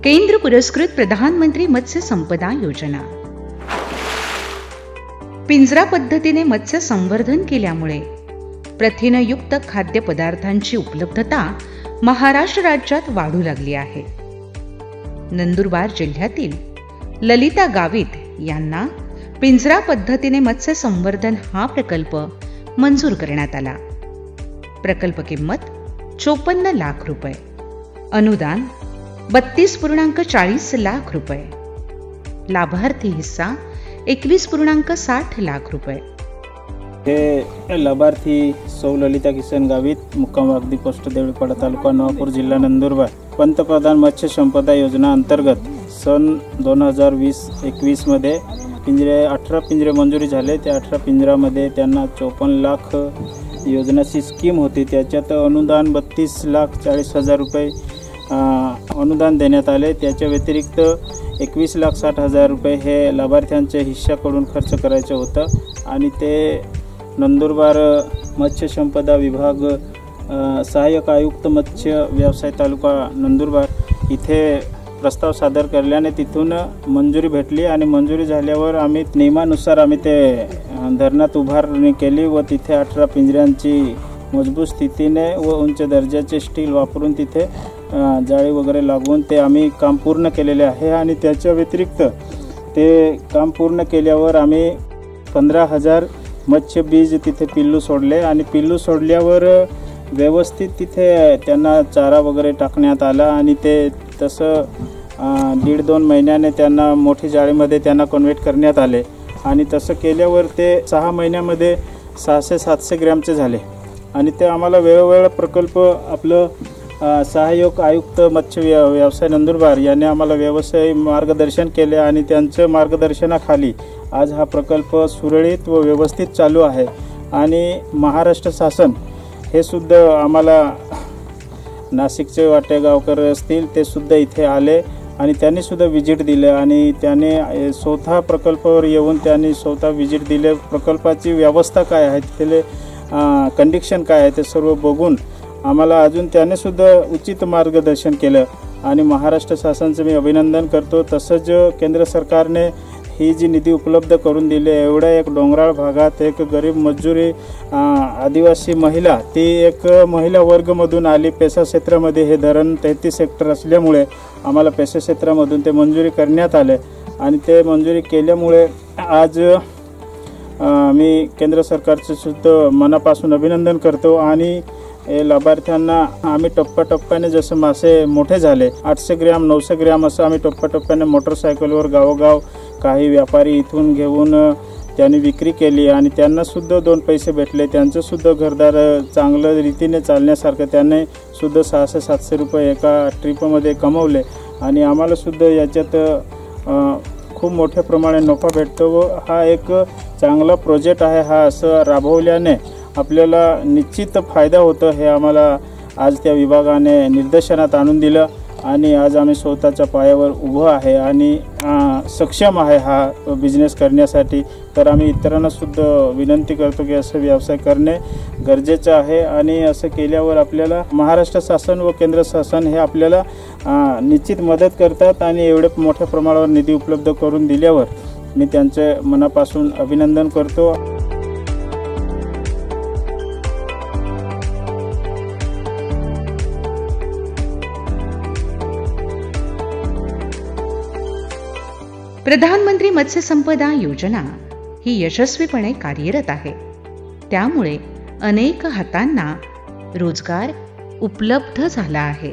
केंद्र पुरस्कृत प्रधानमंत्री मत्स्य संपदा योजना। पिंजरा पद्धतीने मत्स्य संवर्धन केल्यामुळे प्रथिनयुक्त खाद्यपदार्थांची उपलब्धता महाराष्ट्र राज्यात वाढू लागली आहे। नंदुरबार जिल्ह्यातील ललिता गावित यांना पिंजरा पद्धतीने मत्स्य संवर्धन हा प्रकल्प मंजूर करण्यात आला। प्रकल्प किंमत 54 लाख रुपये, अनुदान 32.40 लाख रुपये, लाभार्थी हिस्सा 21.60 लाख रुपये। हे लाभार्थी सौ ललिता किसन गावित, मुक्काम वागदी पोस्ट देवळीपाडा तालुका नवापूर जिल्हा नंदुरबार। पंतप्रधान मत्स्य संपदा योजना अंतर्गत सन 2020-21 मध्ये 18 पिंजरे मंजुरी झाले। त्या 18 पिंजऱ्यामध्ये त्यांना 54 लाख योजनाची स्कीम होती। त्याच्यात अनुदान 32,40,000 रुपये अनुदान देण्यात आले। त्याच्या व्यतिरिक्त 21,60,000 रुपये हे लाभार्थ्यांच्या हिश्श्याकडून खर्च करायचं होतं आणि ते नंदुरबार मत्स्य संपदा विभाग सहाय्यक आयुक्त मत्स्य व्यवसाय तालुका नंदुरबार इथे प्रस्ताव सादर केल्याने तिथून मंजुरी भेटली आणि मंजुरी झाल्यावर आम्ही नियमानुसार आम्ही ते धरणात उभारणी केली व तिथे 18 पिंजऱ्यांची मजबूत स्थितीने व उंच दर्जाचे स्टील वापरून तिथे जाळी वगैरे लागवून ते आम्ही काम पूर्ण केलेले आहे। आणि त्याच्या व्यतिरिक्त ते काम पूर्ण केल्यावर आम्ही 15,000 मत्स्य बीज तिथे पिल्लू सोडले आणि पिल्लू सोडल्यावर व्यवस्थित तिथे त्यांना चारा वगैरे टाकण्यात आला आणि ते तसं 1.5-2 महिन्याने त्यांना मोठी जाळीमध्ये त्यांना कन्व्हर्ट करण्यात आले आणि तसं केल्यावर ते 6 महिन्यामध्ये 600-700 ग्रॅमचे झाले। आणि ते आम्हाला वेळोवेळ प्रकल्प आपलं सहाय्यक आयुक्त मत्स्य व्यवसाय नंदुरबार यांनी आम्हाला व्यवसाय मार्गदर्शन केले आणि त्यांच्या मार्गदर्शनाखाली आज हा प्रकल्प सुरळीत व व्यवस्थित चालू आहे। आणि महाराष्ट्र शासन हे सुद्धा आम्हाला नाशिकचे वाटेगावकर असतील ते सुद्धा इथे आले आणि त्यांनी सुद्धा विजिट दिले आणि त्याने स्वतः प्रकल्पावर येऊन त्यांनी स्वतः विजिट दिले। प्रकल्पाची व्यवस्था काय आहे, तिथले कंडिशन काय आहे ते सर्व बघून आम्हाला अजून त्याने सुद्धा उचित मार्गदर्शन केलं आणि महाराष्ट्र शासनाचं मी अभिनंदन करतो। तसंच केंद्र सरकारने ही जी निधी उपलब्ध करून दिली, एवढ्या एक डोंगराळ भागात एक गरीब मजुरी आदिवासी महिला, ती एक महिला वर्गमधून आली। पेसा क्षेत्रामध्ये हे धरण 33 हेक्टर असल्यामुळे आम्हाला पेसा क्षेत्रामधून ते मंजुरी करण्यात आले आणि ते मंजुरी केल्यामुळे आज मी केंद्र सरकारचे सुद्धा मनापासून अभिनंदन करतो। आणि लाभार्थ्यांना आम्ही टप्प्याटप्प्याने जसं मासे मोठे झाले 800 ग्रॅम 900 ग्रॅम असं आम्ही टप्प्याटप्प्याने मोटरसायकलवर गावोगाव काही व्यापारी इथून घेऊन त्यांनी विक्री केली आणि त्यांना सुद्धा 2 पैसे भेटले। त्यांचं सुद्धा घरदार चांगलं रीतीने चालण्यासारखं त्याने सुद्धा 600-700 रुपये एका ट्रिपमध्ये कमवले आणि आम्हाला सुद्धा याच्यात खूप मोठ्या प्रमाणात नफा भेटतो व हा एक चांगला प्रोजेक्ट आहे। हा असं राबवल्याने आपल्याला निश्चित फायदा होतो हे आम्हाला आज त्या विभागाने निदर्शनात आणून दिलं आणि आज आम्ही स्वतःच्या पायावर उभं आहे आणि सक्षम आहे हा बिझनेस करण्यासाठी। तर आम्ही इतरांना सुद्धा विनंती करतो की असं व्यवसाय करणे गरजेचं आहे आणि असं केल्यावर आपल्याला महाराष्ट्र शासन व केंद्र शासन हे आपल्याला निश्चित मदत करतात आणि एवढे मोठ्या प्रमाणावर निधी उपलब्ध करून दिल्यावर मी त्यांचे मनापासून अभिनंदन करतो। प्रधानमंत्री मत्स्य संपदा योजना ही यशस्वीपणे कार्यरत आहे। त्यामुळे अनेक हातांना रोजगार उपलब्ध झाला आहे।